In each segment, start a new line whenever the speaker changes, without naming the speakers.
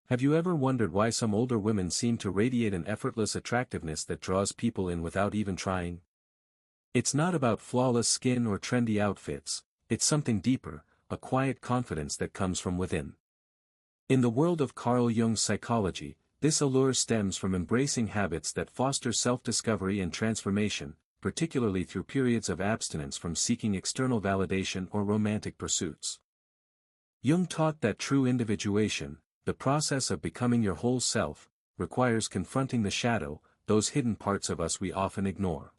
Have you ever wondered why some older women seem to radiate an effortless attractiveness that draws people in without even trying? It's not about flawless skin or trendy outfits, it's something deeper, a quiet confidence that comes from within. In the world of Carl Jung's psychology, this allure stems from embracing habits that foster self-discovery and transformation, particularly through periods of abstinence from seeking external validation or romantic pursuits. Jung taught that true individuation, the process of becoming your whole self, requires confronting the shadow, those hidden parts of us we often ignore.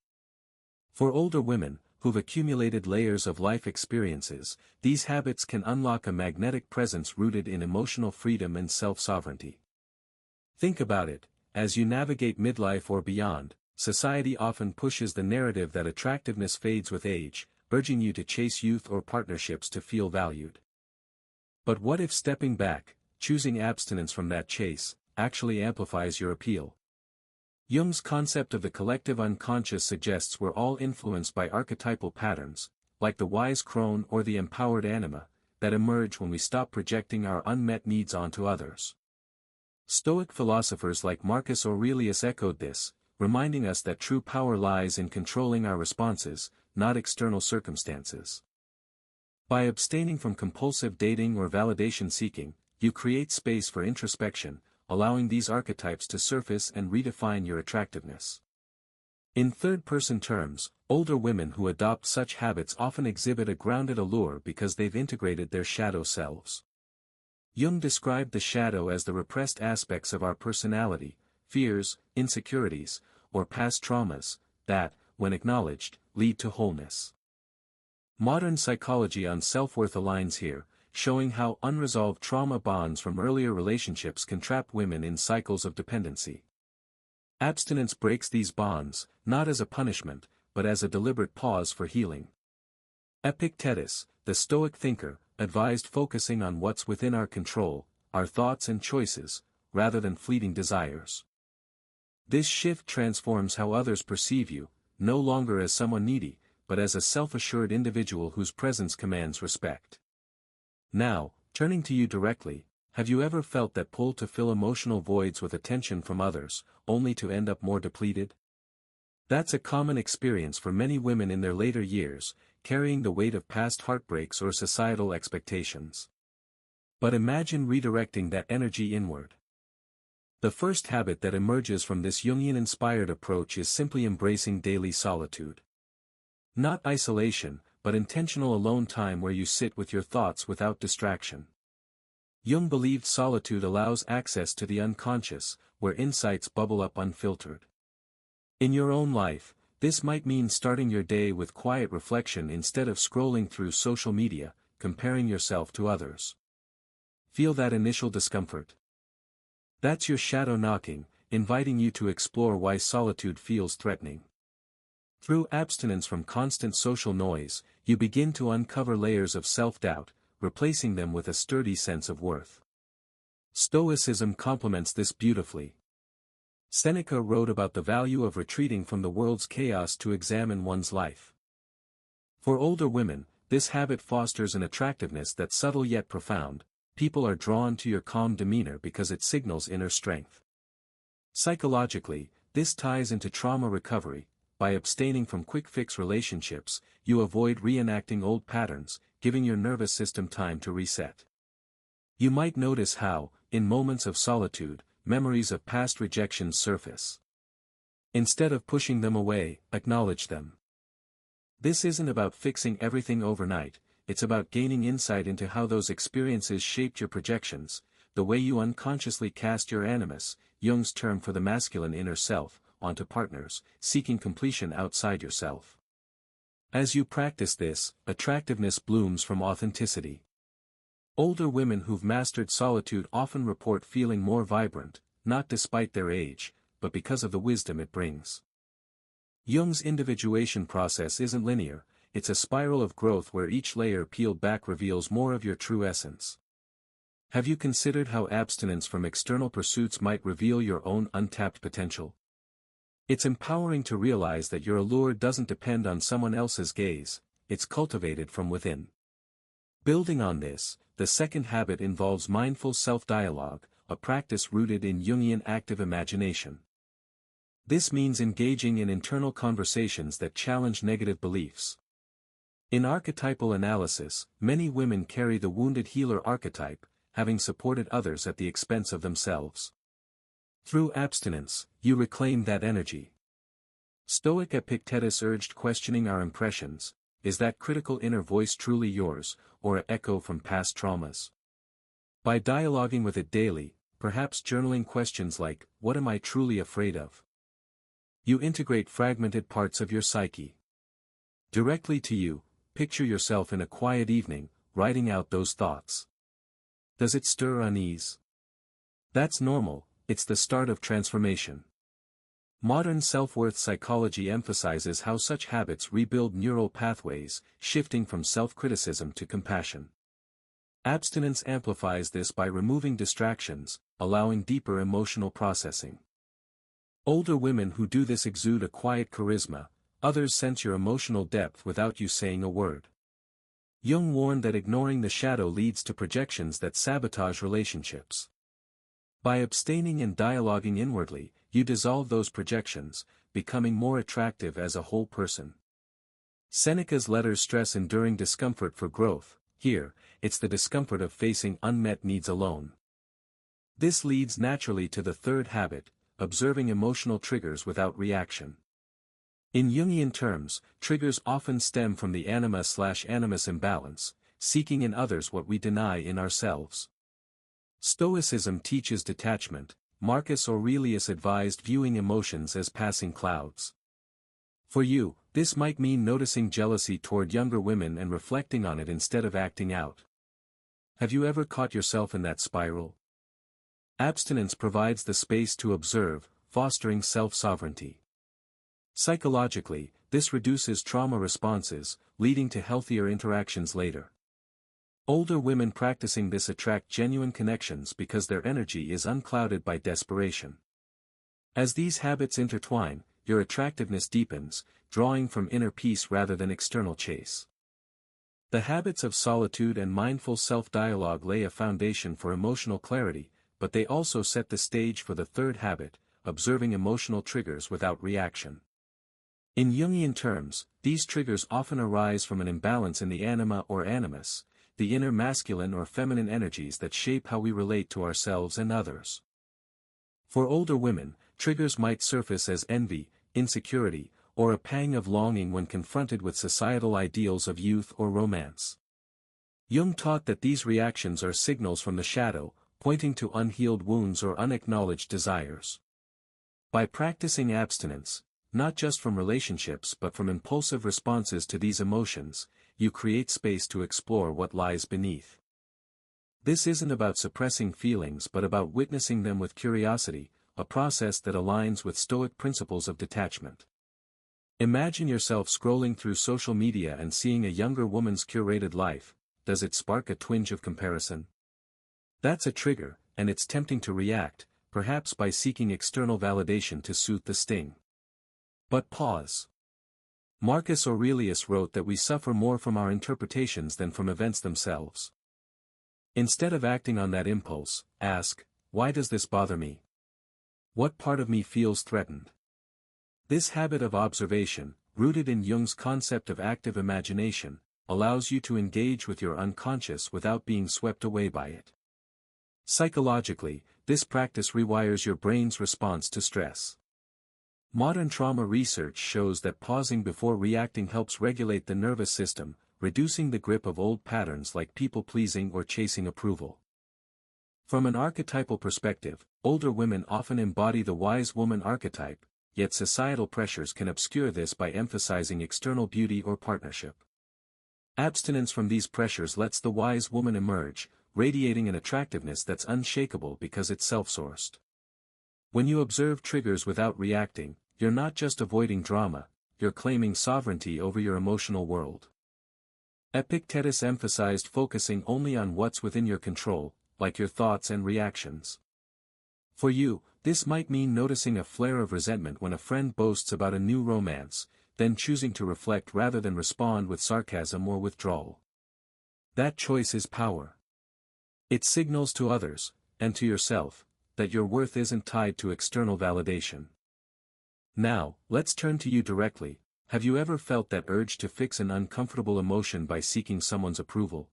For older women, who've accumulated layers of life experiences, these habits can unlock a magnetic presence rooted in emotional freedom and self-sovereignty. Think about it, as you navigate midlife or beyond, society often pushes the narrative that attractiveness fades with age, urging you to chase youth or partnerships to feel valued. But what if stepping back, choosing abstinence from that chase, actually amplifies your appeal? Jung's concept of the collective unconscious suggests we're all influenced by archetypal patterns, like the wise crone or the empowered anima, that emerge when we stop projecting our unmet needs onto others. Stoic philosophers like Marcus Aurelius echoed this, reminding us that true power lies in controlling our responses, not external circumstances. By abstaining from compulsive dating or validation seeking, you create space for introspection, allowing these archetypes to surface and redefine your attractiveness. In third-person terms, older women who adopt such habits often exhibit a grounded allure because they've integrated their shadow selves. Jung described the shadow as the repressed aspects of our personality, fears, insecurities, or past traumas, that, when acknowledged, lead to wholeness. Modern psychology on self-worth aligns here, showing how unresolved trauma bonds from earlier relationships can trap women in cycles of dependency. Abstinence breaks these bonds, not as a punishment, but as a deliberate pause for healing. Epictetus, the Stoic thinker, advised focusing on what's within our control, our thoughts and choices, rather than fleeting desires. This shift transforms how others perceive you, no longer as someone needy, but as a self-assured individual whose presence commands respect. Now, turning to you directly, have you ever felt that pull to fill emotional voids with attention from others, only to end up more depleted? That's a common experience for many women in their later years, carrying the weight of past heartbreaks or societal expectations. But imagine redirecting that energy inward. The first habit that emerges from this Jungian-inspired approach is simply embracing daily solitude. Not isolation, but intentional alone time where you sit with your thoughts without distraction. Jung believed solitude allows access to the unconscious, where insights bubble up unfiltered. In your own life, this might mean starting your day with quiet reflection instead of scrolling through social media, comparing yourself to others. Feel that initial discomfort? That's your shadow knocking, inviting you to explore why solitude feels threatening. Through abstinence from constant social noise, you begin to uncover layers of self-doubt, replacing them with a sturdy sense of worth. Stoicism complements this beautifully. Seneca wrote about the value of retreating from the world's chaos to examine one's life. For older women, this habit fosters an attractiveness that's subtle yet profound. People are drawn to your calm demeanor because it signals inner strength. Psychologically, this ties into trauma recovery. By abstaining from quick-fix relationships, you avoid reenacting old patterns, giving your nervous system time to reset. You might notice how, in moments of solitude, memories of past rejections surface. Instead of pushing them away, acknowledge them. This isn't about fixing everything overnight, it's about gaining insight into how those experiences shaped your projections, the way you unconsciously cast your animus, Jung's term for the masculine inner self, onto partners, seeking completion outside yourself. As you practice this, attractiveness blooms from authenticity. Older women who've mastered solitude often report feeling more vibrant, not despite their age, but because of the wisdom it brings. Jung's individuation process isn't linear, it's a spiral of growth where each layer peeled back reveals more of your true essence. Have you considered how abstinence from external pursuits might reveal your own untapped potential? It's empowering to realize that your allure doesn't depend on someone else's gaze, it's cultivated from within. Building on this, the second habit involves mindful self-dialogue, a practice rooted in Jungian active imagination. This means engaging in internal conversations that challenge negative beliefs. In archetypal analysis, many women carry the wounded healer archetype, having supported others at the expense of themselves. Through abstinence, you reclaim that energy. Stoic Epictetus urged questioning our impressions: is that critical inner voice truly yours, or an echo from past traumas? By dialoguing with it daily, perhaps journaling questions like, what am I truly afraid of? You integrate fragmented parts of your psyche. Directly to you, picture yourself in a quiet evening, writing out those thoughts. Does it stir unease? That's normal, it's the start of transformation. Modern self-worth psychology emphasizes how such habits rebuild neural pathways, shifting from self-criticism to compassion. Abstinence amplifies this by removing distractions, allowing deeper emotional processing. Older women who do this exude a quiet charisma, others sense your emotional depth without you saying a word. Jung warned that ignoring the shadow leads to projections that sabotage relationships. By abstaining and dialoguing inwardly, you dissolve those projections, becoming more attractive as a whole person. Seneca's letters stress enduring discomfort for growth. Here, it's the discomfort of facing unmet needs alone. This leads naturally to the third habit, observing emotional triggers without reaction. In Jungian terms, triggers often stem from the anima/animus imbalance, seeking in others what we deny in ourselves. Stoicism teaches detachment. Marcus Aurelius advised viewing emotions as passing clouds. For you, this might mean noticing jealousy toward younger women and reflecting on it instead of acting out. Have you ever caught yourself in that spiral? Abstinence provides the space to observe, fostering self-sovereignty. Psychologically, this reduces trauma responses, leading to healthier interactions later. Older women practicing this attract genuine connections because their energy is unclouded by desperation. As these habits intertwine, your attractiveness deepens, drawing from inner peace rather than external chase. The habits of solitude and mindful self-dialogue lay a foundation for emotional clarity, but they also set the stage for the third habit, observing emotional triggers without reaction. In Jungian terms, these triggers often arise from an imbalance in the anima or animus, the inner masculine or feminine energies that shape how we relate to ourselves and others. For older women, triggers might surface as envy, insecurity, or a pang of longing when confronted with societal ideals of youth or romance. Jung taught that these reactions are signals from the shadow, pointing to unhealed wounds or unacknowledged desires. By practicing abstinence, not just from relationships but from impulsive responses to these emotions, you create space to explore what lies beneath. This isn't about suppressing feelings but about witnessing them with curiosity, a process that aligns with Stoic principles of detachment. Imagine yourself scrolling through social media and seeing a younger woman's curated life. Does it spark a twinge of comparison? That's a trigger, and it's tempting to react, perhaps by seeking external validation to soothe the sting. But pause. Marcus Aurelius wrote that we suffer more from our interpretations than from events themselves. Instead of acting on that impulse, ask, why does this bother me? What part of me feels threatened? This habit of observation, rooted in Jung's concept of active imagination, allows you to engage with your unconscious without being swept away by it. Psychologically, this practice rewires your brain's response to stress. Modern trauma research shows that pausing before reacting helps regulate the nervous system, reducing the grip of old patterns like people-pleasing or chasing approval. From an archetypal perspective, older women often embody the wise woman archetype, yet societal pressures can obscure this by emphasizing external beauty or partnership. Abstinence from these pressures lets the wise woman emerge, radiating an attractiveness that's unshakable because it's self-sourced. When you observe triggers without reacting, you're not just avoiding drama, you're claiming sovereignty over your emotional world. Epictetus emphasized focusing only on what's within your control, like your thoughts and reactions. For you, this might mean noticing a flare of resentment when a friend boasts about a new romance, then choosing to reflect rather than respond with sarcasm or withdrawal. That choice is power. It signals to others, and to yourself, that your worth isn't tied to external validation. Now, let's turn to you directly. Have you ever felt that urge to fix an uncomfortable emotion by seeking someone's approval?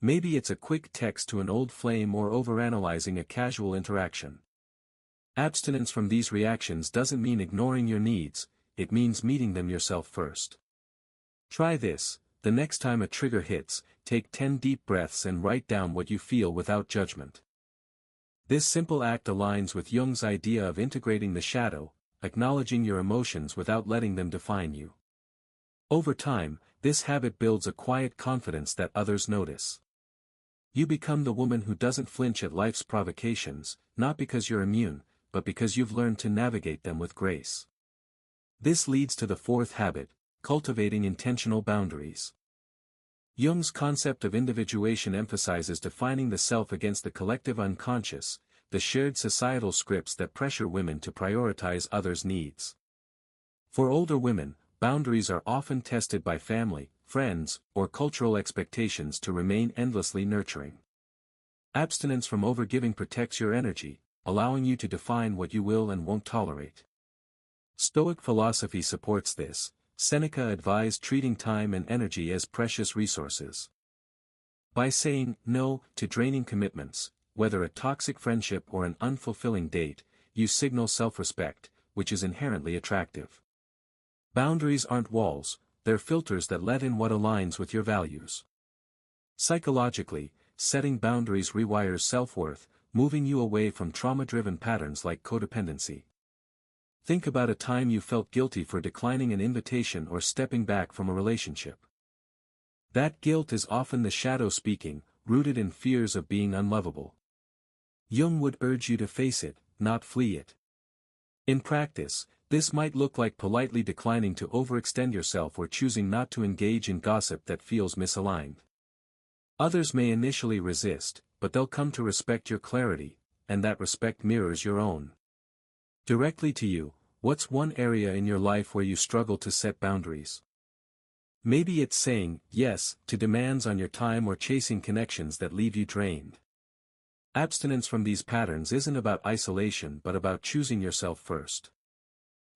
Maybe it's a quick text to an old flame or overanalyzing a casual interaction. Abstinence from these reactions doesn't mean ignoring your needs, it means meeting them yourself first. Try this: the next time a trigger hits, take 10 deep breaths and write down what you feel without judgment. This simple act aligns with Jung's idea of integrating the shadow, acknowledging your emotions without letting them define you. Over time, this habit builds a quiet confidence that others notice. You become the woman who doesn't flinch at life's provocations, not because you're immune, but because you've learned to navigate them with grace. This leads to the fourth habit: cultivating intentional boundaries. Jung's concept of individuation emphasizes defining the self against the collective unconscious, the shared societal scripts that pressure women to prioritize others' needs. For older women, boundaries are often tested by family, friends, or cultural expectations to remain endlessly nurturing. Abstinence from overgiving protects your energy, allowing you to define what you will and won't tolerate. Stoic philosophy supports this. Seneca advised treating time and energy as precious resources. By saying no to draining commitments, whether a toxic friendship or an unfulfilling date, you signal self-respect, which is inherently attractive. Boundaries aren't walls, they're filters that let in what aligns with your values. Psychologically, setting boundaries rewires self-worth, moving you away from trauma-driven patterns like codependency. Think about a time you felt guilty for declining an invitation or stepping back from a relationship. That guilt is often the shadow speaking, rooted in fears of being unlovable. Jung would urge you to face it, not flee it. In practice, this might look like politely declining to overextend yourself or choosing not to engage in gossip that feels misaligned. Others may initially resist, but they'll come to respect your clarity, and that respect mirrors your own. Directly to you, what's one area in your life where you struggle to set boundaries? Maybe it's saying yes to demands on your time or chasing connections that leave you drained. Abstinence from these patterns isn't about isolation but about choosing yourself first.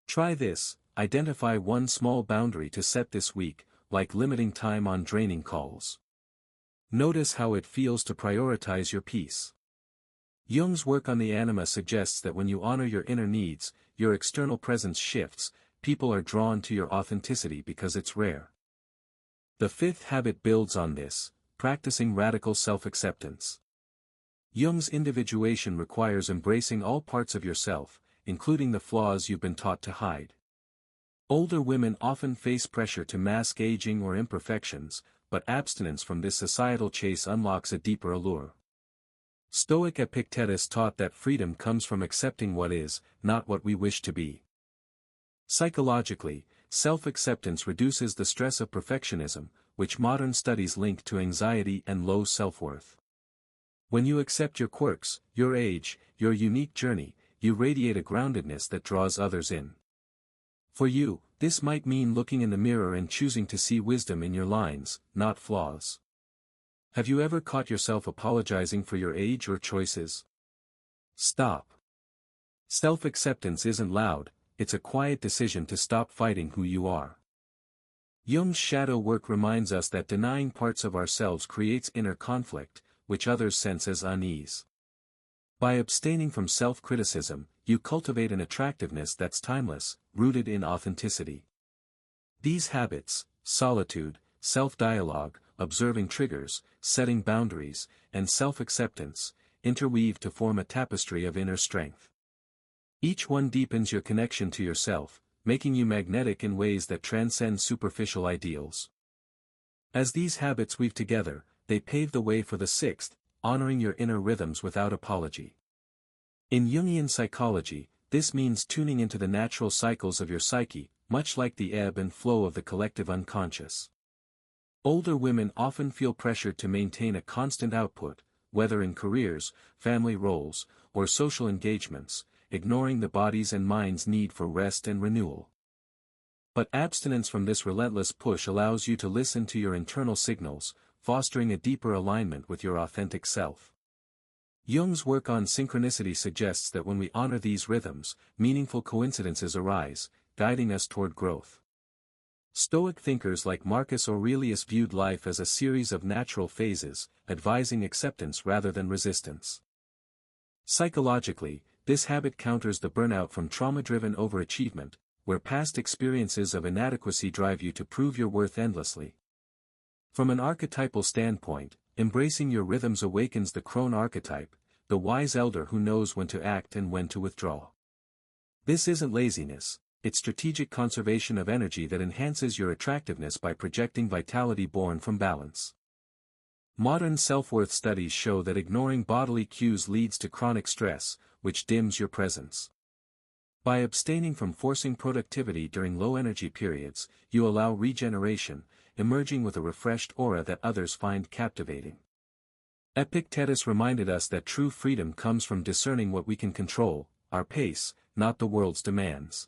Try this: identify one small boundary to set this week, like limiting time on draining calls. Notice how it feels to prioritize your peace. Jung's work on the anima suggests that when you honor your inner needs, your external presence shifts, people are drawn to your authenticity because it's rare. The fifth habit builds on this: practicing radical self-acceptance. Jung's individuation requires embracing all parts of yourself, including the flaws you've been taught to hide. Older women often face pressure to mask aging or imperfections, but abstinence from this societal chase unlocks a deeper allure. Stoic Epictetus taught that freedom comes from accepting what is, not what we wish to be. Psychologically, self-acceptance reduces the stress of perfectionism, which modern studies link to anxiety and low self-worth. When you accept your quirks, your age, your unique journey, you radiate a groundedness that draws others in. For you, this might mean looking in the mirror and choosing to see wisdom in your lines, not flaws. Have you ever caught yourself apologizing for your age or choices? Stop. Self-acceptance isn't loud, it's a quiet decision to stop fighting who you are. Jung's shadow work reminds us that denying parts of ourselves creates inner conflict, which others sense as unease. By abstaining from self-criticism, you cultivate an attractiveness that's timeless, rooted in authenticity. These habits, solitude, self-dialogue, observing triggers, setting boundaries, and self-acceptance, interweave to form a tapestry of inner strength. Each one deepens your connection to yourself, making you magnetic in ways that transcend superficial ideals. As these habits weave together, they pave the way for the sixth: honoring your inner rhythms without apology. In Jungian psychology, this means tuning into the natural cycles of your psyche, much like the ebb and flow of the collective unconscious. Older women often feel pressured to maintain a constant output, whether in careers, family roles, or social engagements, ignoring the body's and mind's need for rest and renewal. But abstinence from this relentless push allows you to listen to your internal signals, fostering a deeper alignment with your authentic self. Jung's work on synchronicity suggests that when we honor these rhythms, meaningful coincidences arise, guiding us toward growth. Stoic thinkers like Marcus Aurelius viewed life as a series of natural phases, advising acceptance rather than resistance. Psychologically, this habit counters the burnout from trauma-driven overachievement, where past experiences of inadequacy drive you to prove your worth endlessly. From an archetypal standpoint, embracing your rhythms awakens the crone archetype, the wise elder who knows when to act and when to withdraw. This isn't laziness, it's strategic conservation of energy that enhances your attractiveness by projecting vitality born from balance. Modern self-worth studies show that ignoring bodily cues leads to chronic stress, which dims your presence. By abstaining from forcing productivity during low-energy periods, you allow regeneration, emerging with a refreshed aura that others find captivating. Epictetus reminded us that true freedom comes from discerning what we can control, our pace, not the world's demands.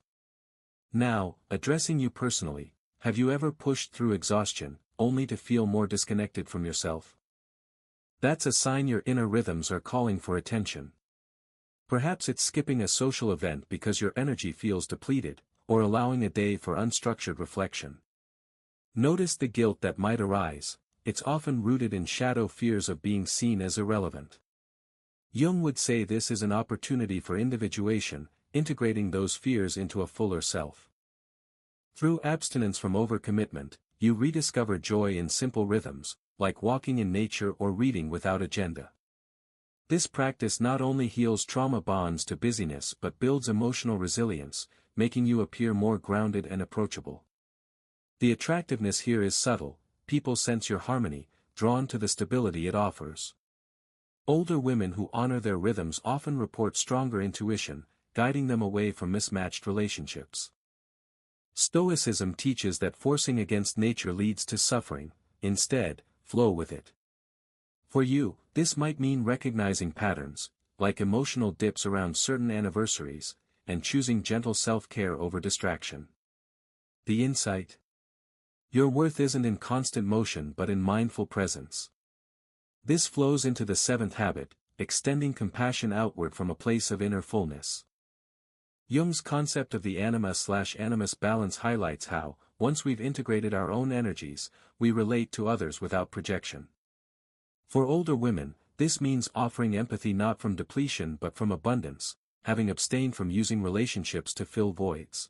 Now, addressing you personally, have you ever pushed through exhaustion, only to feel more disconnected from yourself? That's a sign your inner rhythms are calling for attention. Perhaps it's skipping a social event because your energy feels depleted, or allowing a day for unstructured reflection. Notice the guilt that might arise. It's often rooted in shadow fears of being seen as irrelevant. Jung would say this is an opportunity for individuation, integrating those fears into a fuller self. Through abstinence from overcommitment, you rediscover joy in simple rhythms, like walking in nature or reading without agenda. This practice not only heals trauma bonds to busyness but builds emotional resilience, making you appear more grounded and approachable. The attractiveness here is subtle. People sense your harmony, drawn to the stability it offers. Older women who honor their rhythms often report stronger intuition, guiding them away from mismatched relationships. Stoicism teaches that forcing against nature leads to suffering. Instead, flow with it. For you, this might mean recognizing patterns, like emotional dips around certain anniversaries, and choosing gentle self-care over distraction. The insight? Your worth isn't in constant motion but in mindful presence. This flows into the seventh habit, extending compassion outward from a place of inner fullness. Jung's concept of the anima/animus balance highlights how, once we've integrated our own energies, we relate to others without projection. For older women, this means offering empathy not from depletion but from abundance, having abstained from using relationships to fill voids.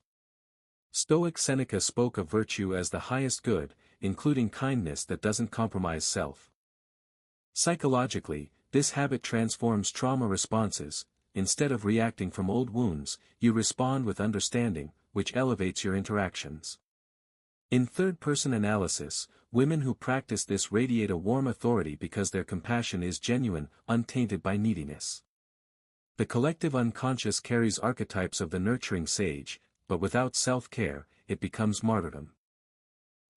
Stoic Seneca spoke of virtue as the highest good, including kindness that doesn't compromise self. Psychologically, this habit transforms trauma responses. Instead of reacting from old wounds, you respond with understanding, which elevates your interactions. In third-person analysis, women who practice this radiate a warm authority because their compassion is genuine, untainted by neediness. The collective unconscious carries archetypes of the nurturing sage, but without self-care, it becomes martyrdom.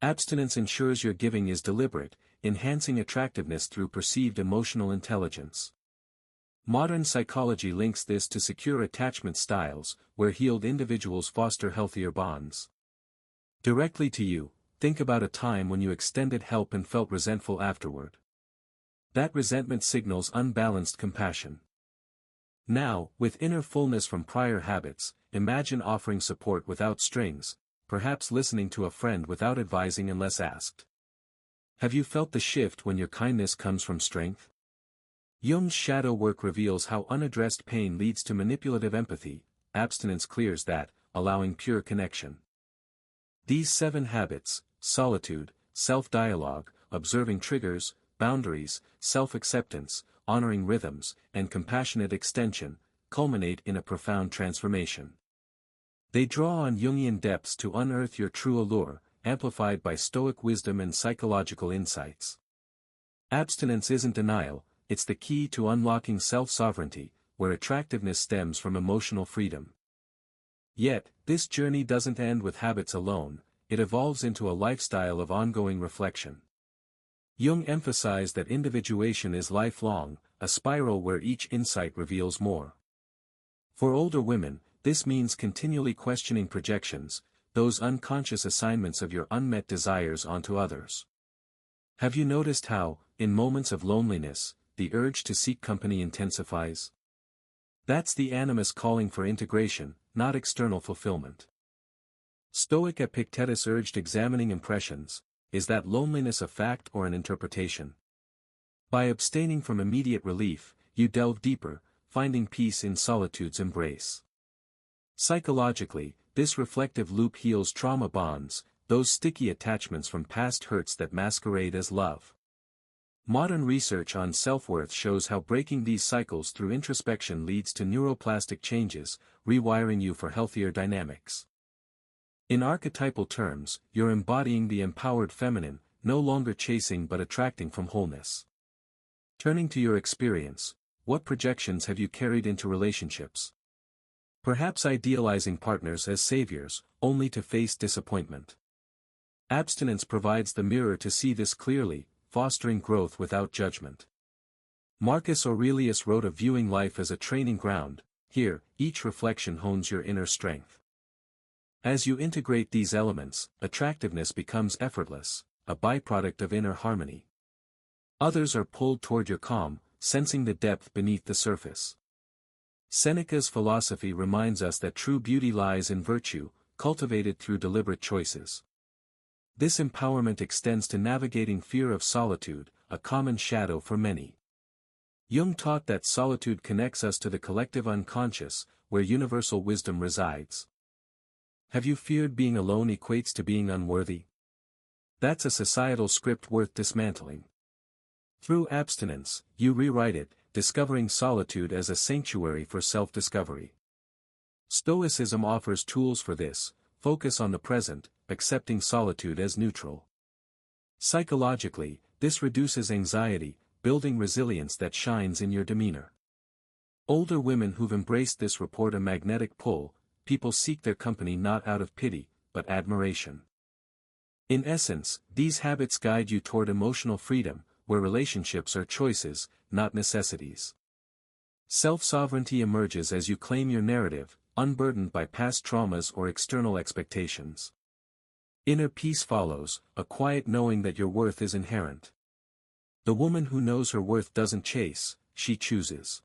Abstinence ensures your giving is deliberate, enhancing attractiveness through perceived emotional intelligence. Modern psychology links this to secure attachment styles, where healed individuals foster healthier bonds. Directly to you, think about a time when you extended help and felt resentful afterward. That resentment signals unbalanced compassion. Now, with inner fullness from prior habits, imagine offering support without strings, perhaps listening to a friend without advising unless asked. Have you felt the shift when your kindness comes from strength? Jung's shadow work reveals how unaddressed pain leads to manipulative empathy. Abstinence clears that, allowing pure connection. These 7 habits, solitude, self-dialogue, observing triggers, boundaries, self-acceptance, honoring rhythms, and compassionate extension, culminate in a profound transformation. They draw on Jungian depths to unearth your true allure, amplified by Stoic wisdom and psychological insights. Abstinence isn't denial, it's the key to unlocking self-sovereignty, where attractiveness stems from emotional freedom. Yet, this journey doesn't end with habits alone, it evolves into a lifestyle of ongoing reflection. Jung emphasized that individuation is lifelong, a spiral where each insight reveals more. For older women, this means continually questioning projections, those unconscious assignments of your unmet desires onto others. Have you noticed how, in moments of loneliness, the urge to seek company intensifies. That's the animus calling for integration, not external fulfillment. Stoic Epictetus urged examining impressions. Is that loneliness a fact or an interpretation? By abstaining from immediate relief, you delve deeper, finding peace in solitude's embrace. Psychologically, this reflective loop heals trauma bonds, those sticky attachments from past hurts that masquerade as love. Modern research on self-worth shows how breaking these cycles through introspection leads to neuroplastic changes, rewiring you for healthier dynamics. In archetypal terms, you're embodying the empowered feminine, no longer chasing but attracting from wholeness. Turning to your experience, what projections have you carried into relationships? Perhaps idealizing partners as saviors, only to face disappointment. Abstinence provides the mirror to see this clearly, fostering growth without judgment. Marcus Aurelius wrote of viewing life as a training ground. Here, each reflection hones your inner strength. As you integrate these elements, attractiveness becomes effortless, a byproduct of inner harmony. Others are pulled toward your calm, sensing the depth beneath the surface. Seneca's philosophy reminds us that true beauty lies in virtue, cultivated through deliberate choices. This empowerment extends to navigating fear of solitude, a common shadow for many. Jung taught that solitude connects us to the collective unconscious, where universal wisdom resides. Have you feared being alone equates to being unworthy? That's a societal script worth dismantling. Through abstinence, you rewrite it, discovering solitude as a sanctuary for self-discovery. Stoicism offers tools for this: focus on the present, accepting solitude as neutral. Psychologically, this reduces anxiety, building resilience that shines in your demeanor. Older women who've embraced this report a magnetic pull. People seek their company not out of pity, but admiration. In essence, these habits guide you toward emotional freedom, where relationships are choices, not necessities. Self-sovereignty emerges as you claim your narrative, unburdened by past traumas or external expectations. Inner peace follows, a quiet knowing that your worth is inherent. The woman who knows her worth doesn't chase, she chooses.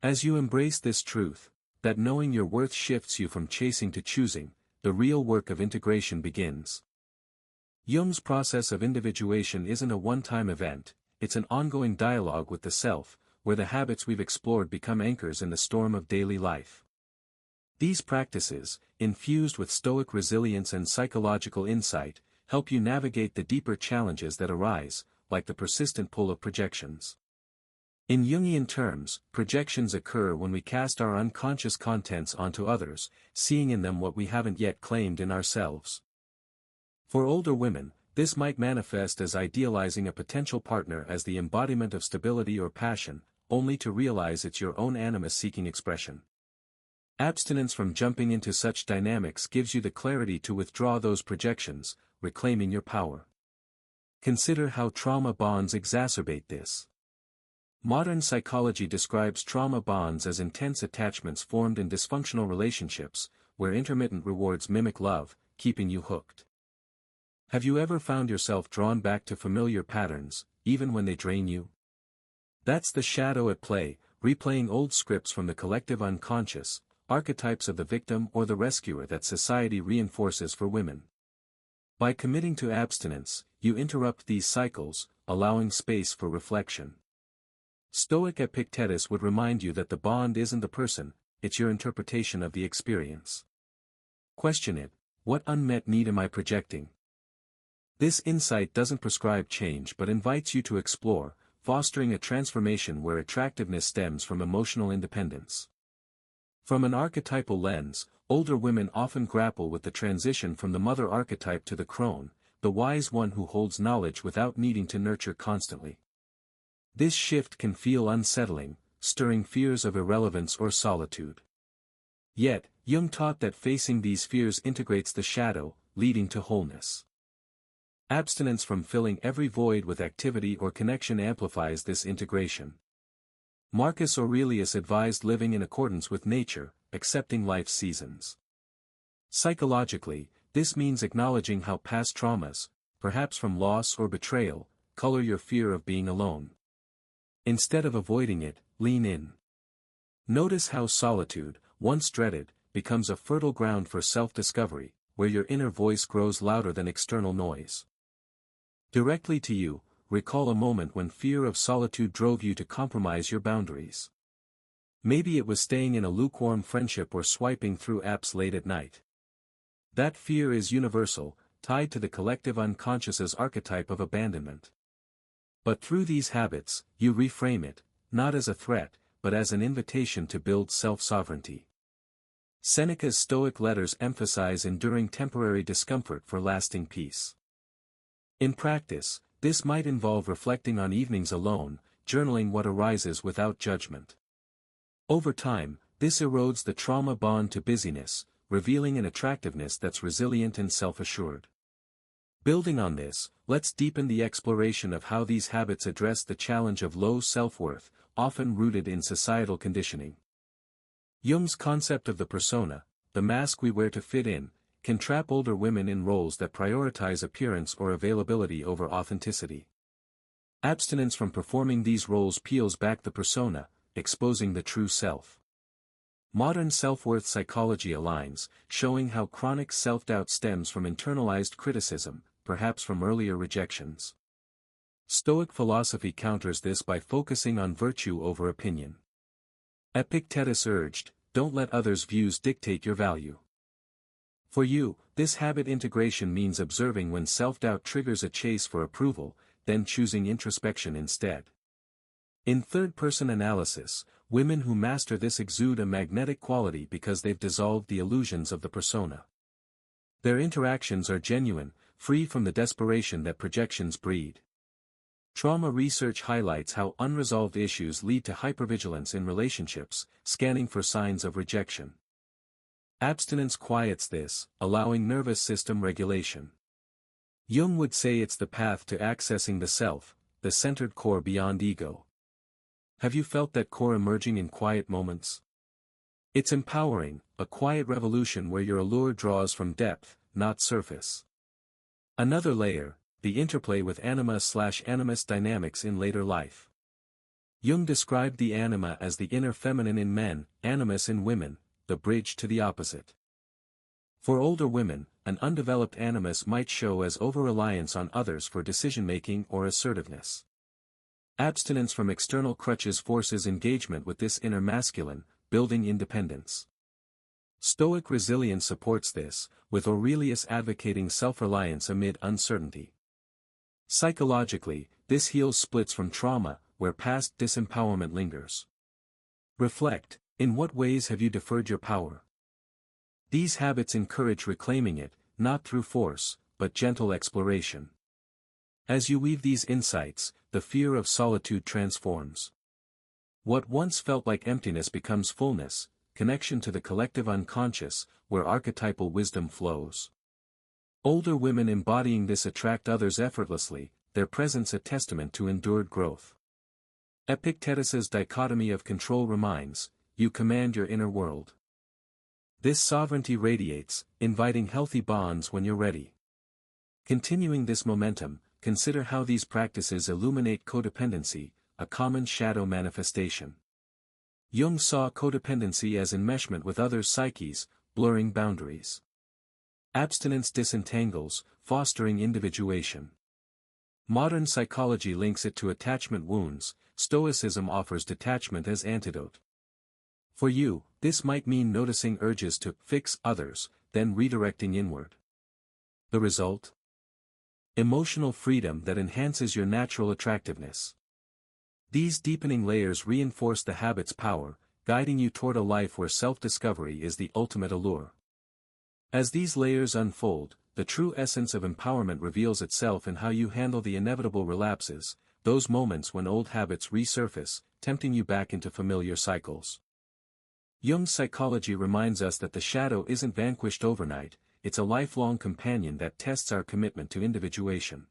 As you embrace this truth, that knowing your worth shifts you from chasing to choosing, the real work of integration begins. Jung's process of individuation isn't a one-time event, it's an ongoing dialogue with the self, where the habits we've explored become anchors in the storm of daily life. These practices, infused with Stoic resilience and psychological insight, help you navigate the deeper challenges that arise, like the persistent pull of projections. In Jungian terms, projections occur when we cast our unconscious contents onto others, seeing in them what we haven't yet claimed in ourselves. For older women, this might manifest as idealizing a potential partner as the embodiment of stability or passion, only to realize it's your own animus seeking expression. Abstinence from jumping into such dynamics gives you the clarity to withdraw those projections, reclaiming your power. Consider how trauma bonds exacerbate this. Modern psychology describes trauma bonds as intense attachments formed in dysfunctional relationships, where intermittent rewards mimic love, keeping you hooked. Have you ever found yourself drawn back to familiar patterns, even when they drain you? That's the shadow at play, replaying old scripts from the collective unconscious, archetypes of the victim or the rescuer that society reinforces for women. By committing to abstinence, you interrupt these cycles, allowing space for reflection. Stoic Epictetus would remind you that the bond isn't the person, it's your interpretation of the experience. Question it: what unmet need am I projecting? This insight doesn't prescribe change but invites you to explore, fostering a transformation where attractiveness stems from emotional independence. From an archetypal lens, older women often grapple with the transition from the mother archetype to the crone, the wise one who holds knowledge without needing to nurture constantly. This shift can feel unsettling, stirring fears of irrelevance or solitude. Yet, Jung taught that facing these fears integrates the shadow, leading to wholeness. Abstinence from filling every void with activity or connection amplifies this integration. Marcus Aurelius advised living in accordance with nature, accepting life's seasons. Psychologically, this means acknowledging how past traumas, perhaps from loss or betrayal, color your fear of being alone. Instead of avoiding it, lean in. Notice how solitude, once dreaded, becomes a fertile ground for self-discovery, where your inner voice grows louder than external noise. Directly to you, recall a moment when fear of solitude drove you to compromise your boundaries. Maybe it was staying in a lukewarm friendship or swiping through apps late at night. That fear is universal, tied to the collective unconscious's archetype of abandonment. But through these habits, you reframe it, not as a threat, but as an invitation to build self-sovereignty. Seneca's Stoic letters emphasize enduring temporary discomfort for lasting peace. In practice, this might involve reflecting on evenings alone, journaling what arises without judgment. Over time, this erodes the trauma bond to busyness, revealing an attractiveness that's resilient and self-assured. Building on this, let's deepen the exploration of how these habits address the challenge of low self-worth, often rooted in societal conditioning. Jung's concept of the persona, the mask we wear to fit in, can trap older women in roles that prioritize appearance or availability over authenticity. Abstinence from performing these roles peels back the persona, exposing the true self. Modern self-worth psychology aligns, showing how chronic self-doubt stems from internalized criticism, perhaps from earlier rejections. Stoic philosophy counters this by focusing on virtue over opinion. Epictetus urged, "Don't let others' views dictate your value." For you, this habit integration means observing when self-doubt triggers a chase for approval, then choosing introspection instead. In third-person analysis, women who master this exude a magnetic quality because they've dissolved the illusions of the persona. Their interactions are genuine, free from the desperation that projections breed. Trauma research highlights how unresolved issues lead to hypervigilance in relationships, scanning for signs of rejection. Abstinence quiets this, allowing nervous system regulation. Jung would say it's the path to accessing the self, the centered core beyond ego. Have you felt that core emerging in quiet moments? It's empowering, a quiet revolution where your allure draws from depth, not surface. Another layer, the interplay with anima/animus dynamics in later life. Jung described the anima as the inner feminine in men, animus in women, the bridge to the opposite. For older women, an undeveloped animus might show as over-reliance on others for decision-making or assertiveness. Abstinence from external crutches forces engagement with this inner masculine, building independence. Stoic resilience supports this, with Aurelius advocating self-reliance amid uncertainty. Psychologically, this heals splits from trauma, where past disempowerment lingers. Reflect, in what ways have you deferred your power? These habits encourage reclaiming it, not through force, but gentle exploration. As you weave these insights, the fear of solitude transforms. What once felt like emptiness becomes fullness, connection to the collective unconscious, where archetypal wisdom flows. Older women embodying this attract others effortlessly, their presence a testament to endured growth. Epictetus's dichotomy of control reminds, you command your inner world. This sovereignty radiates, inviting healthy bonds when you're ready. Continuing this momentum, consider how these practices illuminate codependency, a common shadow manifestation. Jung saw codependency as enmeshment with others' psyches, blurring boundaries. Abstinence disentangles, fostering individuation. Modern psychology links it to attachment wounds, Stoicism offers detachment as antidote. For you, this might mean noticing urges to fix others, then redirecting inward. The result? Emotional freedom that enhances your natural attractiveness. These deepening layers reinforce the habit's power, guiding you toward a life where self-discovery is the ultimate allure. As these layers unfold, the true essence of empowerment reveals itself in how you handle the inevitable relapses, those moments when old habits resurface, tempting you back into familiar cycles. Jung's psychology reminds us that the shadow isn't vanquished overnight, it's a lifelong companion that tests our commitment to individuation.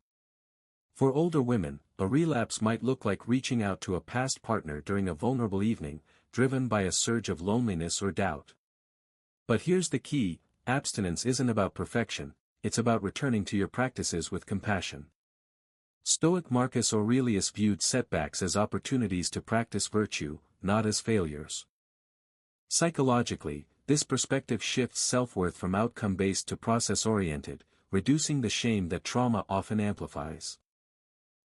For older women, a relapse might look like reaching out to a past partner during a vulnerable evening, driven by a surge of loneliness or doubt. But here's the key, abstinence isn't about perfection, it's about returning to your practices with compassion. Stoic Marcus Aurelius viewed setbacks as opportunities to practice virtue, not as failures. Psychologically, this perspective shifts self-worth from outcome-based to process-oriented, reducing the shame that trauma often amplifies.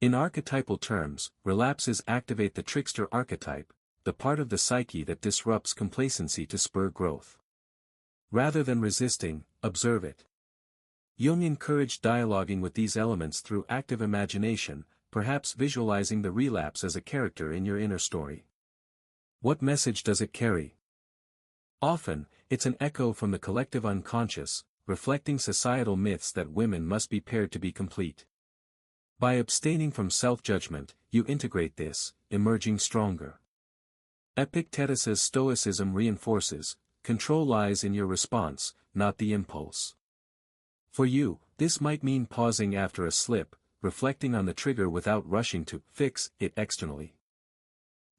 In archetypal terms, relapses activate the trickster archetype, the part of the psyche that disrupts complacency to spur growth. Rather than resisting, observe it. Jung encouraged dialoguing with these elements through active imagination, perhaps visualizing the relapse as a character in your inner story. What message does it carry? Often, it's an echo from the collective unconscious, reflecting societal myths that women must be paired to be complete. By abstaining from self-judgment, you integrate this, emerging stronger. Epictetus's Stoicism reinforces, control lies in your response, not the impulse. For you, this might mean pausing after a slip, reflecting on the trigger without rushing to fix it externally.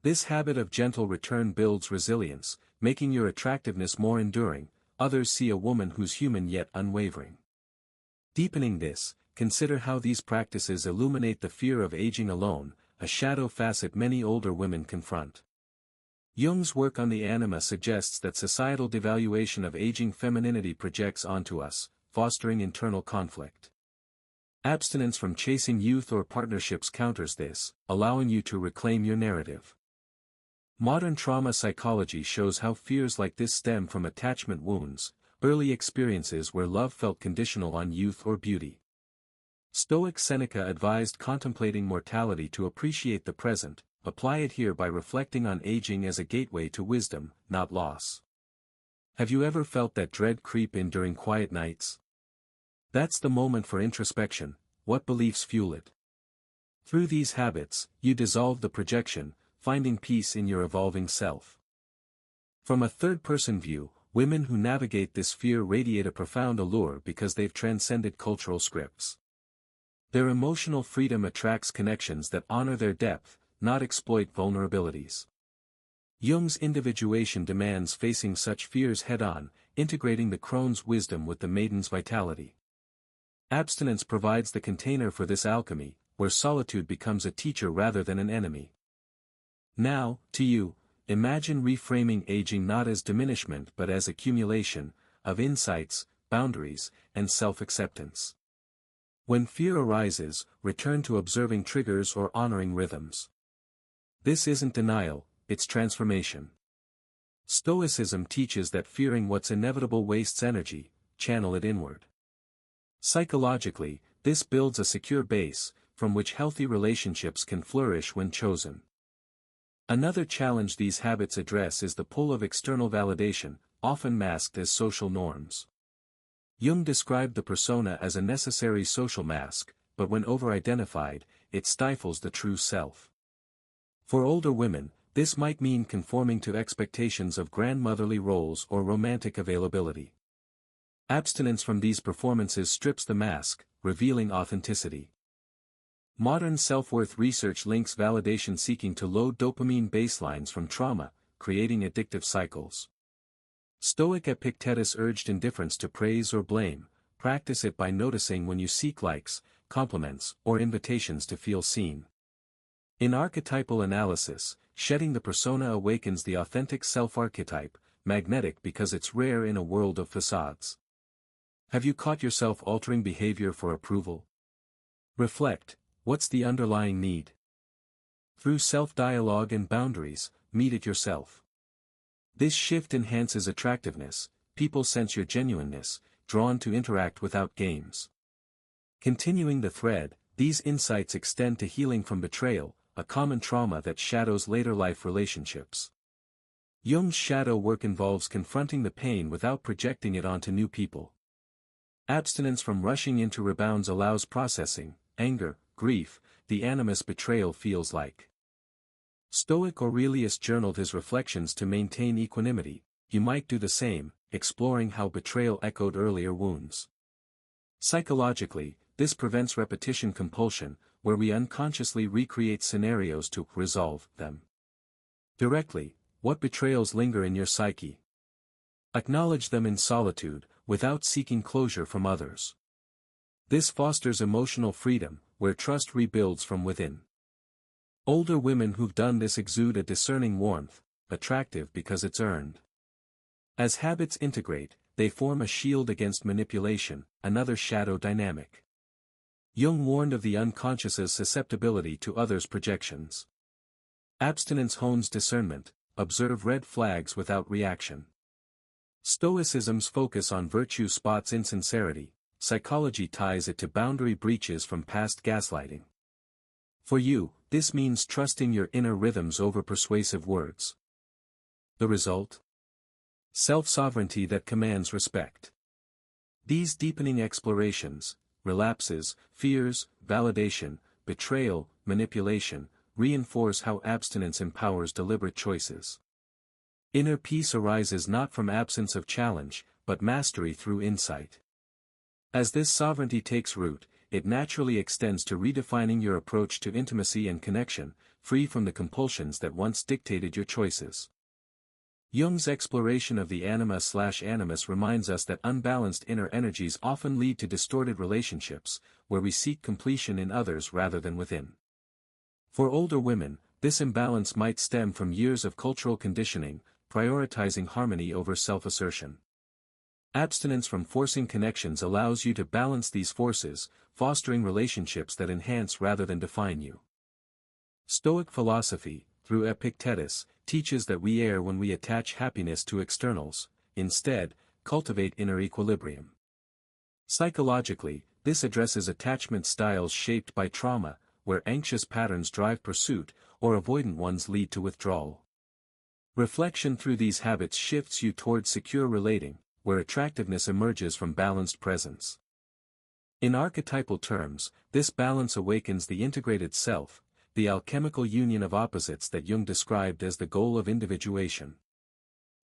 This habit of gentle return builds resilience, making your attractiveness more enduring. Others see a woman who's human yet unwavering. Deepening this, consider how these practices illuminate the fear of aging alone, a shadow facet many older women confront. Jung's work on the anima suggests that societal devaluation of aging femininity projects onto us, fostering internal conflict. Abstinence from chasing youth or partnerships counters this, allowing you to reclaim your narrative. Modern trauma psychology shows how fears like this stem from attachment wounds, early experiences where love felt conditional on youth or beauty. Stoic Seneca advised contemplating mortality to appreciate the present, apply it here by reflecting on aging as a gateway to wisdom, not loss. Have you ever felt that dread creep in during quiet nights? That's the moment for introspection. What beliefs fuel it? Through these habits, you dissolve the projection, finding peace in your evolving self. From a third-person view, women who navigate this fear radiate a profound allure because they've transcended cultural scripts. Their emotional freedom attracts connections that honor their depth, not exploit vulnerabilities. Jung's individuation demands facing such fears head-on, integrating the crone's wisdom with the maiden's vitality. Abstinence provides the container for this alchemy, where solitude becomes a teacher rather than an enemy. Now, to you, imagine reframing aging not as diminishment but as accumulation, of insights, boundaries, and self-acceptance. When fear arises, return to observing triggers or honoring rhythms. This isn't denial, it's transformation. Stoicism teaches that fearing what's inevitable wastes energy, channel it inward. Psychologically, this builds a secure base, from which healthy relationships can flourish when chosen. Another challenge these habits address is the pull of external validation, often masked as social norms. Jung described the persona as a necessary social mask, but when over-identified, it stifles the true self. For older women, this might mean conforming to expectations of grandmotherly roles or romantic availability. Abstinence from these performances strips the mask, revealing authenticity. Modern self-worth research links validation seeking to low dopamine baselines from trauma, creating addictive cycles. Stoic Epictetus urged indifference to praise or blame, practice it by noticing when you seek likes, compliments, or invitations to feel seen. In archetypal analysis, shedding the persona awakens the authentic self-archetype, magnetic because it's rare in a world of facades. Have you caught yourself altering behavior for approval? Reflect, what's the underlying need? Through self-dialogue and boundaries, meet it yourself. This shift enhances attractiveness, people sense your genuineness, drawn to interact without games. Continuing the thread, these insights extend to healing from betrayal, a common trauma that shadows later life relationships. Jung's shadow work involves confronting the pain without projecting it onto new people. Abstinence from rushing into rebounds allows processing, anger, grief, the animus betrayal feels like. Stoic Aurelius journaled his reflections to maintain equanimity. You might do the same, exploring how betrayal echoed earlier wounds. Psychologically, this prevents repetition compulsion, where we unconsciously recreate scenarios to resolve them. Directly, what betrayals linger in your psyche? Acknowledge them in solitude, without seeking closure from others. This fosters emotional freedom, where trust rebuilds from within. Older women who've done this exude a discerning warmth, attractive because it's earned. As habits integrate, they form a shield against manipulation, another shadow dynamic. Jung warned of the unconscious's susceptibility to others' projections. Abstinence hones discernment, observe red flags without reaction. Stoicism's focus on virtue spots insincerity, psychology ties it to boundary breaches from past gaslighting. For you, this means trusting your inner rhythms over persuasive words. The result? Self-sovereignty that commands respect. These deepening explorations, relapses, fears, validation, betrayal, manipulation, reinforce how abstinence empowers deliberate choices. Inner peace arises not from absence of challenge, but mastery through insight. As this sovereignty takes root, it naturally extends to redefining your approach to intimacy and connection, free from the compulsions that once dictated your choices. Jung's exploration of the anima/animus reminds us that unbalanced inner energies often lead to distorted relationships, where we seek completion in others rather than within. For older women, this imbalance might stem from years of cultural conditioning, prioritizing harmony over self-assertion. Abstinence from forcing connections allows you to balance these forces, fostering relationships that enhance rather than define you. Stoic philosophy, through Epictetus, teaches that we err when we attach happiness to externals, instead, cultivate inner equilibrium. Psychologically, this addresses attachment styles shaped by trauma, where anxious patterns drive pursuit, or avoidant ones lead to withdrawal. Reflection through these habits shifts you toward secure relating, where attractiveness emerges from balanced presence. In archetypal terms, this balance awakens the integrated self, the alchemical union of opposites that Jung described as the goal of individuation.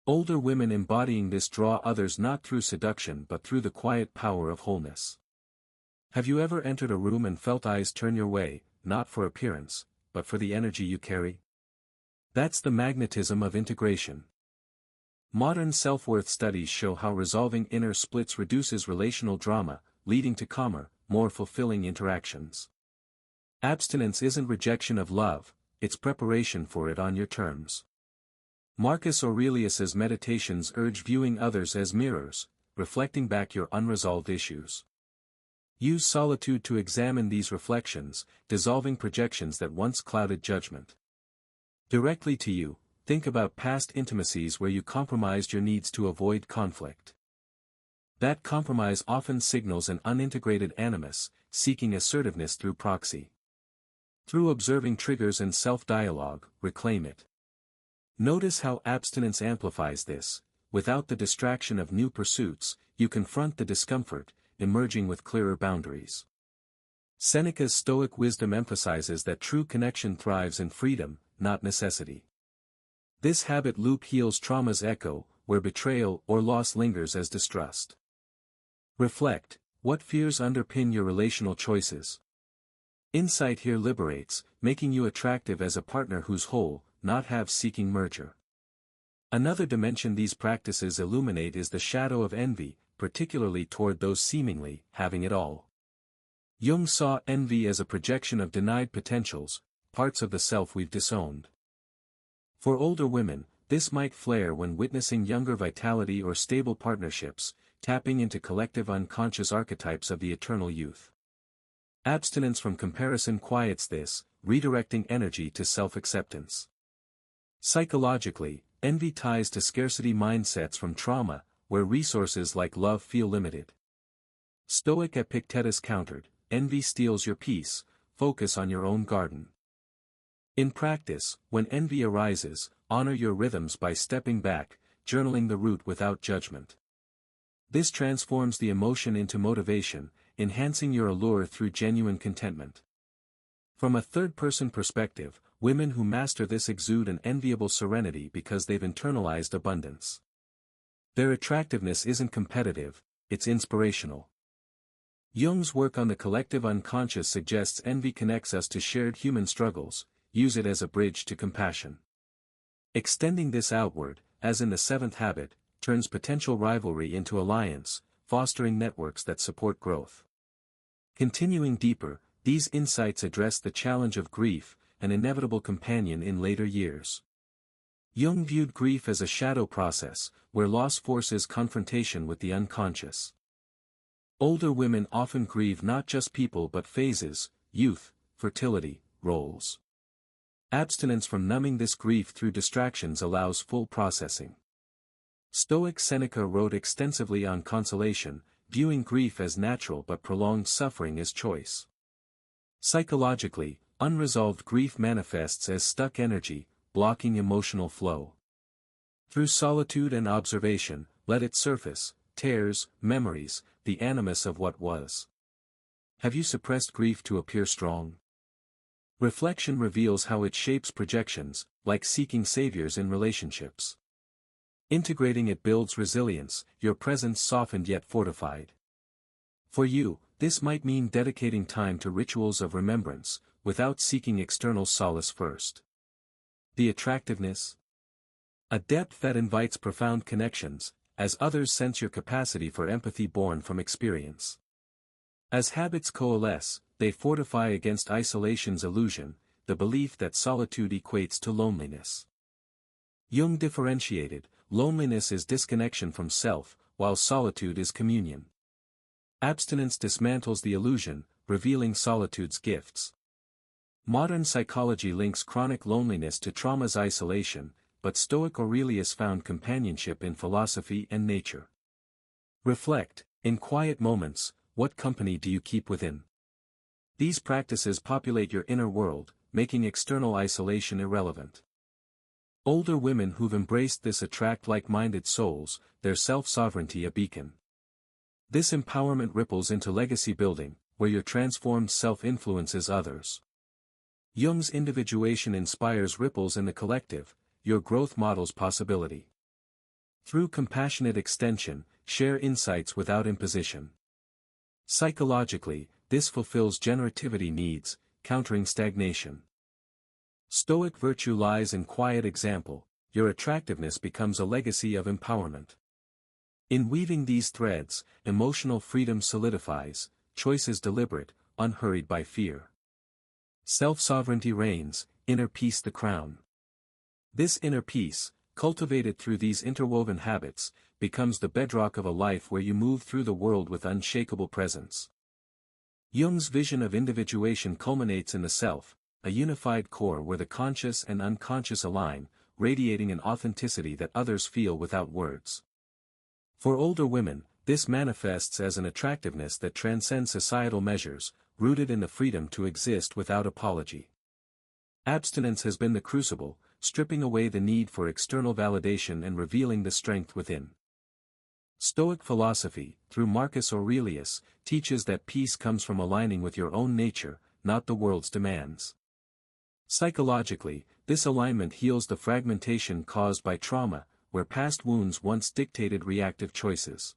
Older women embodying this draw others not through seduction but through the quiet power of wholeness. Have you ever entered a room and felt eyes turn your way, not for appearance, but for the energy you carry? That's the magnetism of integration. Modern self-worth studies show how resolving inner splits reduces relational drama, leading to calmer, more fulfilling interactions. Abstinence isn't rejection of love, it's preparation for it on your terms. Marcus Aurelius's meditations urge viewing others as mirrors, reflecting back your unresolved issues. Use solitude to examine these reflections, dissolving projections that once clouded judgment. Directly to you, think about past intimacies where you compromised your needs to avoid conflict. That compromise often signals an unintegrated animus, seeking assertiveness through proxy. Through observing triggers and self-dialogue, reclaim it. Notice how abstinence amplifies this. Without the distraction of new pursuits, you confront the discomfort, emerging with clearer boundaries. Seneca's Stoic wisdom emphasizes that true connection thrives in freedom, not necessity. This habit loop heals trauma's echo, where betrayal or loss lingers as distrust. Reflect, what fears underpin your relational choices? Insight here liberates, making you attractive as a partner who's whole, not half-seeking merger. Another dimension these practices illuminate is the shadow of envy, particularly toward those seemingly having it all. Jung saw envy as a projection of denied potentials, parts of the self we've disowned. For older women, this might flare when witnessing younger vitality or stable partnerships, tapping into collective unconscious archetypes of the eternal youth. Abstinence from comparison quiets this, redirecting energy to self-acceptance. Psychologically, envy ties to scarcity mindsets from trauma, where resources like love feel limited. Stoic Epictetus countered, envy steals your peace, focus on your own garden. In practice, when envy arises, honor your rhythms by stepping back, journaling the root without judgment. This transforms the emotion into motivation, enhancing your allure through genuine contentment. From a third-person perspective, women who master this exude an enviable serenity because they've internalized abundance. Their attractiveness isn't competitive, it's inspirational. Jung's work on the collective unconscious suggests envy connects us to shared human struggles, use it as a bridge to compassion. Extending this outward, as in the seventh habit, turns potential rivalry into alliance, fostering networks that support growth. Continuing deeper, these insights address the challenge of grief, an inevitable companion in later years. Jung viewed grief as a shadow process, where loss forces confrontation with the unconscious. Older women often grieve not just people but phases, youth, fertility, roles. Abstinence from numbing this grief through distractions allows full processing. Stoic Seneca wrote extensively on consolation, viewing grief as natural but prolonged suffering as choice. Psychologically, unresolved grief manifests as stuck energy, blocking emotional flow. Through solitude and observation, let it surface, tears, memories, the animus of what was. Have you suppressed grief to appear strong? Reflection reveals how it shapes projections, like seeking saviors in relationships. Integrating it builds resilience, your presence softened yet fortified. For you, this might mean dedicating time to rituals of remembrance, without seeking external solace first. The attractiveness? A depth that invites profound connections, as others sense your capacity for empathy born from experience. As habits coalesce, they fortify against isolation's illusion, the belief that solitude equates to loneliness. Jung differentiated, loneliness is disconnection from self, while solitude is communion. Abstinence dismantles the illusion, revealing solitude's gifts. Modern psychology links chronic loneliness to trauma's isolation, but Stoic Aurelius found companionship in philosophy and nature. Reflect, in quiet moments, what company do you keep within? These practices populate your inner world, making external isolation irrelevant. Older women who've embraced this attract like-minded souls, their self-sovereignty a beacon. This empowerment ripples into legacy building, where your transformed self influences others. Jung's individuation inspires ripples in the collective, your growth models possibility. Through compassionate extension, share insights without imposition. Psychologically, this fulfills generativity needs, countering stagnation. Stoic virtue lies in quiet example, your attractiveness becomes a legacy of empowerment. In weaving these threads, emotional freedom solidifies, choice is deliberate, unhurried by fear. Self-sovereignty reigns, inner peace the crown. This inner peace, cultivated through these interwoven habits, becomes the bedrock of a life where you move through the world with unshakable presence. Jung's vision of individuation culminates in the self, a unified core where the conscious and unconscious align, radiating an authenticity that others feel without words. For older women, this manifests as an attractiveness that transcends societal measures, rooted in the freedom to exist without apology. Abstinence has been the crucible, stripping away the need for external validation and revealing the strength within. Stoic philosophy, through Marcus Aurelius, teaches that peace comes from aligning with your own nature, not the world's demands. Psychologically, this alignment heals the fragmentation caused by trauma, where past wounds once dictated reactive choices.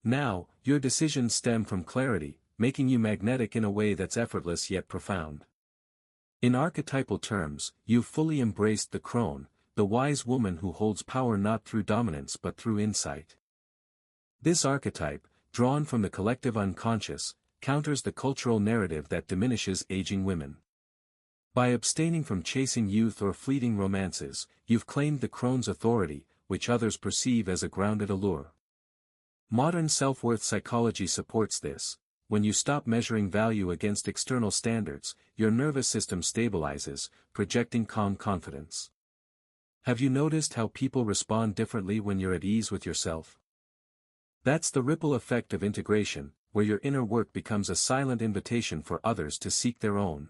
Now, your decisions stem from clarity, making you magnetic in a way that's effortless yet profound. In archetypal terms, you've fully embraced the crone, the wise woman who holds power not through dominance but through insight. This archetype, drawn from the collective unconscious, counters the cultural narrative that diminishes aging women. By abstaining from chasing youth or fleeting romances, you've claimed the crone's authority, which others perceive as a grounded allure. Modern self-worth psychology supports this. When you stop measuring value against external standards, your nervous system stabilizes, projecting calm confidence. Have you noticed how people respond differently when you're at ease with yourself? That's the ripple effect of integration, where your inner work becomes a silent invitation for others to seek their own.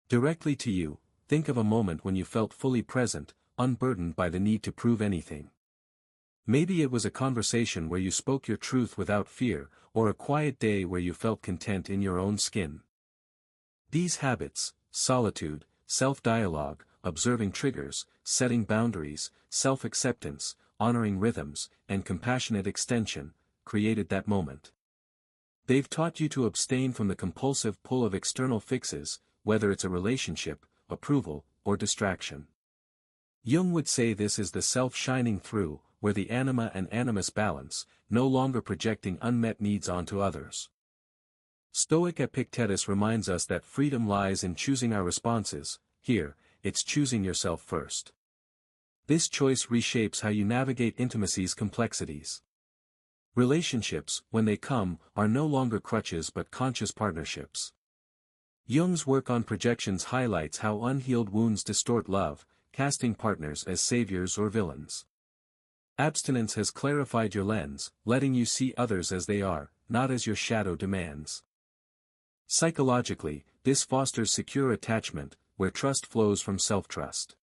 Directly to you, think of a moment when you felt fully present, unburdened by the need to prove anything. Maybe it was a conversation where you spoke your truth without fear, or a quiet day where you felt content in your own skin. These habits, solitude, self-dialogue, observing triggers, setting boundaries, self-acceptance, honoring rhythms, and compassionate extension, created that moment. They've taught you to abstain from the compulsive pull of external fixes, whether it's a relationship, approval, or distraction. Jung would say this is the self shining through, where the anima and animus balance, no longer projecting unmet needs onto others. Stoic Epictetus reminds us that freedom lies in choosing our responses. Here, it's choosing yourself first. This choice reshapes how you navigate intimacy's complexities. Relationships, when they come, are no longer crutches but conscious partnerships. Jung's work on projections highlights how unhealed wounds distort love, casting partners as saviors or villains. Abstinence has clarified your lens, letting you see others as they are, not as your shadow demands. Psychologically, this fosters secure attachment, where trust flows from self-trust.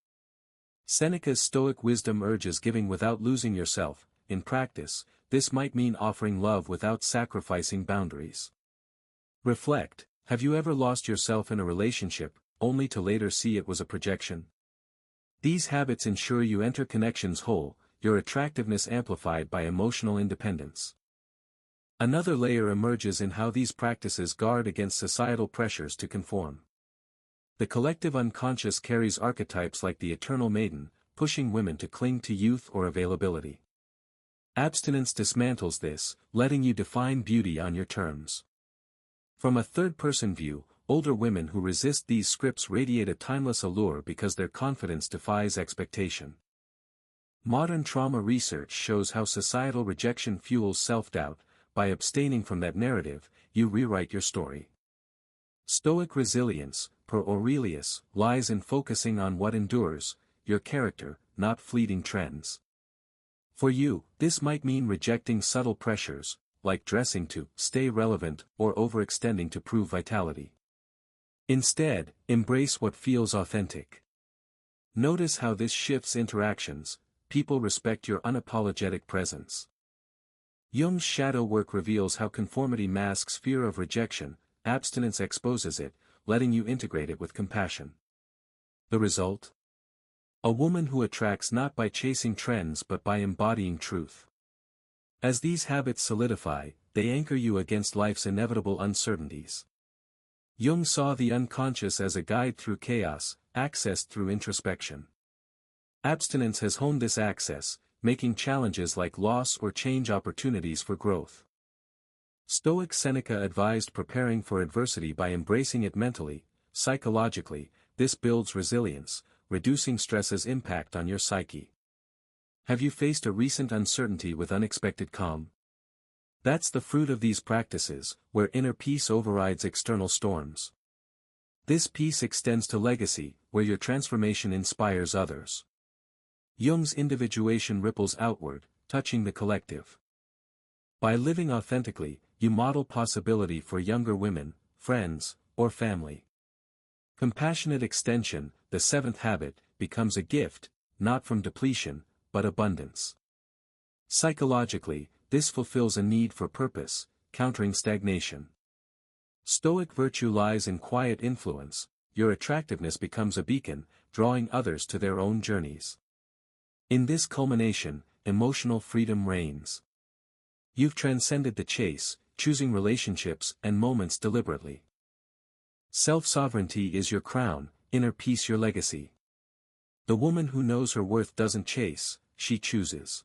Seneca's Stoic wisdom urges giving without losing yourself. In practice, this might mean offering love without sacrificing boundaries. Reflect, have you ever lost yourself in a relationship, only to later see it was a projection? These habits ensure you enter connections whole, your attractiveness amplified by emotional independence. Another layer emerges in how these practices guard against societal pressures to conform. The collective unconscious carries archetypes like the eternal maiden, pushing women to cling to youth or availability. Abstinence dismantles this, letting you define beauty on your terms. From a third-person view, older women who resist these scripts radiate a timeless allure because their confidence defies expectation. Modern trauma research shows how societal rejection fuels self-doubt. By abstaining from that narrative, you rewrite your story. Stoic resilience, per Aurelius, lies in focusing on what endures, your character, not fleeting trends. For you, this might mean rejecting subtle pressures, like dressing to stay relevant or overextending to prove vitality. Instead, embrace what feels authentic. Notice how this shifts interactions. People respect your unapologetic presence. Jung's shadow work reveals how conformity masks fear of rejection, abstinence exposes it, letting you integrate it with compassion. The result? A woman who attracts not by chasing trends but by embodying truth. As these habits solidify, they anchor you against life's inevitable uncertainties. Jung saw the unconscious as a guide through chaos, accessed through introspection. Abstinence has honed this access, making challenges like loss or change opportunities for growth. Stoic Seneca advised preparing for adversity by embracing it mentally, psychologically. This builds resilience, reducing stress's impact on your psyche. Have you faced a recent uncertainty with unexpected calm? That's the fruit of these practices, where inner peace overrides external storms. This peace extends to legacy, where your transformation inspires others. Jung's individuation ripples outward, touching the collective. By living authentically, you model possibility for younger women, friends, or family. Compassionate extension, the seventh habit, becomes a gift, not from depletion, but abundance. Psychologically, this fulfills a need for purpose, countering stagnation. Stoic virtue lies in quiet influence. Your attractiveness becomes a beacon, drawing others to their own journeys. In this culmination, emotional freedom reigns. You've transcended the chase, choosing relationships and moments deliberately. Self-sovereignty is your crown, inner peace your legacy. The woman who knows her worth doesn't chase, she chooses.